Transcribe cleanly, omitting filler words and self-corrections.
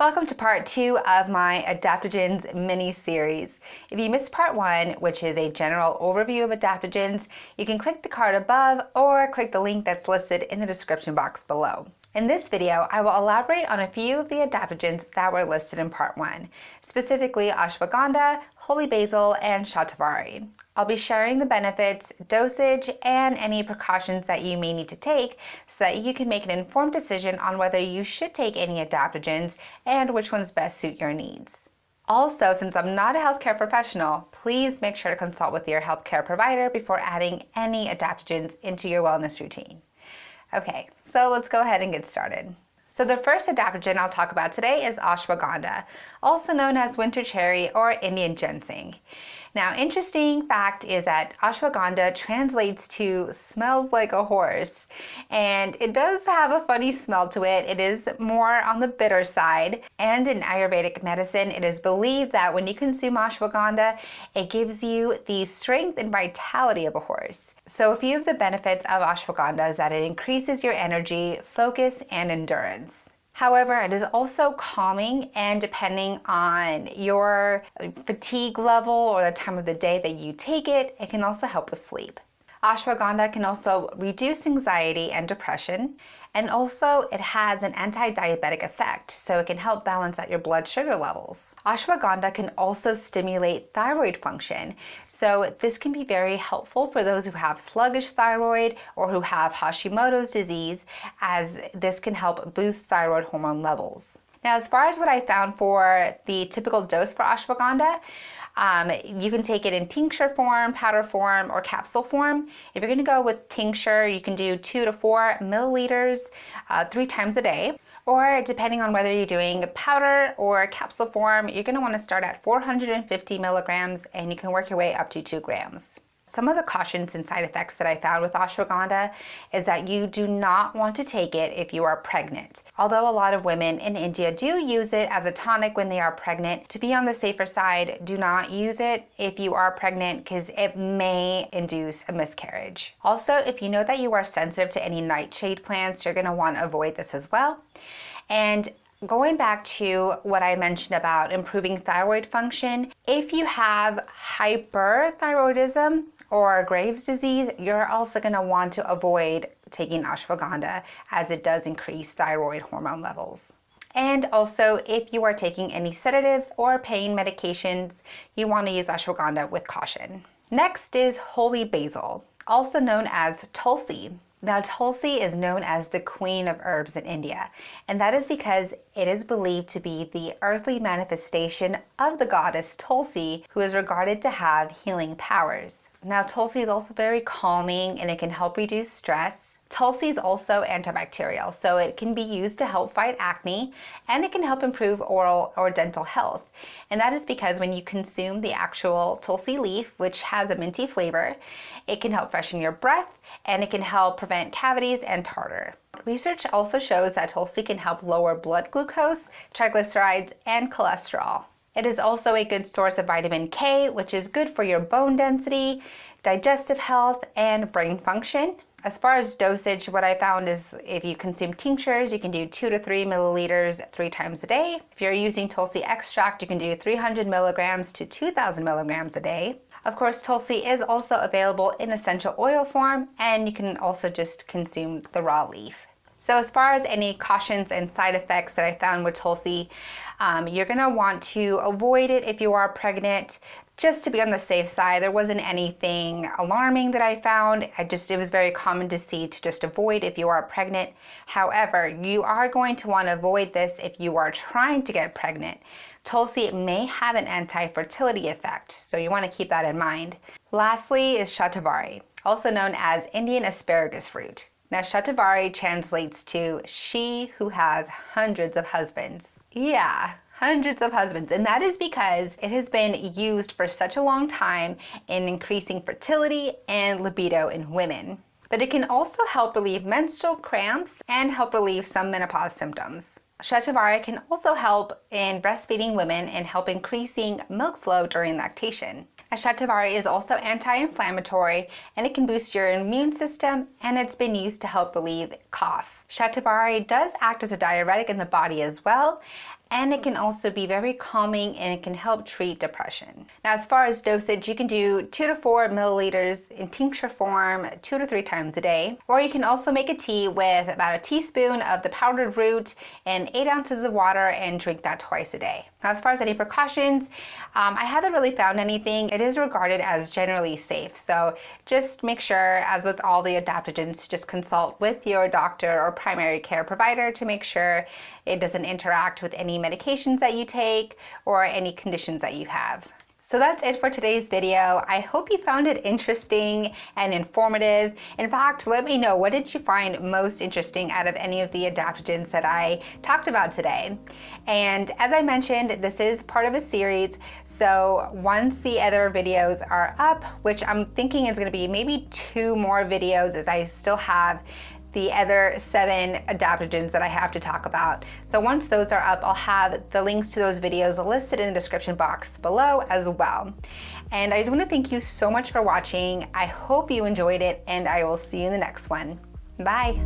Welcome to part 2 of my Adaptogens mini-series. If you missed part 1, which is a general overview of adaptogens, you can click the card above or click the link that's listed in the description box below. In this video, I will elaborate on a few of the adaptogens that were listed in part 1, specifically Ashwaghanda, holy basil, and Shatavari. I'll be sharing the benefits, dosage, and any precautions that you may need to take so that you can make an informed decision on whether you should take any adaptogens and which ones best suit your needs. Also, since I'm not a healthcare professional, please make sure to consult with your healthcare provider before adding any adaptogens into your wellness routine. Okay, so let's go ahead and get started. So the first adaptogen I'll talk about today is Ashwaghanda, also known as winter cherry or Indian ginseng. Now, interesting fact is that ashwagandha translates to smells like a horse, and it does have a funny smell to it. It is more on the bitter side, and in Ayurvedic medicine, it is believed that when you consume ashwagandha, it gives you the strength and vitality of a horse. So a few of the benefits of ashwagandha is that it increases your energy, focus, and endurance. However, it is also calming, and depending on your fatigue level or the time of the day that you take it, it can also help with sleep. Ashwagandha can also reduce anxiety and depression, and also it has an anti-diabetic effect, so it can help balance out your blood sugar levels. Ashwagandha can also stimulate thyroid function, so this can be very helpful for those who have sluggish thyroid or who have Hashimoto's disease, as this can help boost thyroid hormone levels. Now, as far as what I found for the typical dose for ashwagandha, you can take it in tincture form, powder form, or capsule form. If you're going to go with tincture, you can do 2 to 4 milliliters 3 times a day. Or depending on whether you're doing powder or capsule form, you're going to want to start at 450 milligrams, and you can work your way up to 2 grams. Some of the cautions and side effects that I found with ashwagandha is that you do not want to take it if you are pregnant. Although a lot of women in India do use it as a tonic when they are pregnant, to be on the safer side, do not use it if you are pregnant because it may induce a miscarriage. Also, if you know that you are sensitive to any nightshade plants, you're going to want to avoid this as well. And going back to what I mentioned about improving thyroid function, if you have hyperthyroidism or Graves' disease, you're also going to want to avoid taking ashwagandha, as it does increase thyroid hormone levels. And also, if you are taking any sedatives or pain medications, you want to use ashwagandha with caution. Next is holy basil, also known as tulsi. Now, tulsi is known as the queen of herbs in India, and that is because it is believed to be the earthly manifestation of the goddess Tulsi, who is regarded to have healing powers. Now, tulsi is also very calming, and it can help reduce stress. Tulsi is also antibacterial, so it can be used to help fight acne, and it can help improve oral or dental health. And that is because when you consume the actual tulsi leaf, which has a minty flavor, it can help freshen your breath, and it can help prevent cavities and tartar. Research also shows that tulsi can help lower blood glucose, triglycerides, and cholesterol. It is also a good source of vitamin K, which is good for your bone density, digestive health, and brain function. As far as dosage, what I found is if you consume tinctures, you can do 2 to 3 milliliters 3 times a day. If you're using tulsi extract, you can do 300 milligrams to 2,000 milligrams a day. Of course, tulsi is also available in essential oil form, and you can also just consume the raw leaf. So as far as any cautions and side effects that I found with tulsi, you're going to want to avoid it if you are pregnant, just to be on the safe side. There wasn't anything alarming that I found. It was very common to see to just avoid if you are pregnant. However, you are going to want to avoid this if you are trying to get pregnant. Tulsi may have an anti-fertility effect, so you want to keep that in mind. Lastly is Shatavari, also known as Indian asparagus fruit. Now, Shatavari translates to she who has hundreds of husbands. Yeah, hundreds of husbands, and that is because it has been used for such a long time in increasing fertility and libido in women. But it can also help relieve menstrual cramps and help relieve some menopause symptoms. Shatavari can also help in breastfeeding women and help increasing milk flow during lactation. Shatavari is also anti-inflammatory, and it can boost your immune system, and it's been used to help relieve cough. Shatavari does act as a diuretic in the body as well, and it can also be very calming and it can help treat depression. Now, as far as dosage, you can do 2 to 4 milliliters in tincture form 2 to 3 times a day, or you can also make a tea with about a teaspoon of the powdered root and 8 ounces of water and drink that twice a day. Now, as far as any precautions, I haven't really found anything. It is regarded as generally safe, so just make sure, as with all the adaptogens, to just consult with your doctor or primary care provider to make sure it doesn't interact with any medications that you take or any conditions that you have. So that's it for today's video. I hope you found it interesting and informative. In fact, let me know, what did you find most interesting out of any of the adaptogens that I talked about today? And as I mentioned, this is part of a series, so once the other videos are up, which I'm thinking is going to be maybe 2 more videos, as I still have the other 7 adaptogens that I have to talk about. So once those are up, I'll have the links to those videos listed in the description box below as well. And I just want to thank you so much for watching. I hope you enjoyed it, and I will see you in the next one. Bye.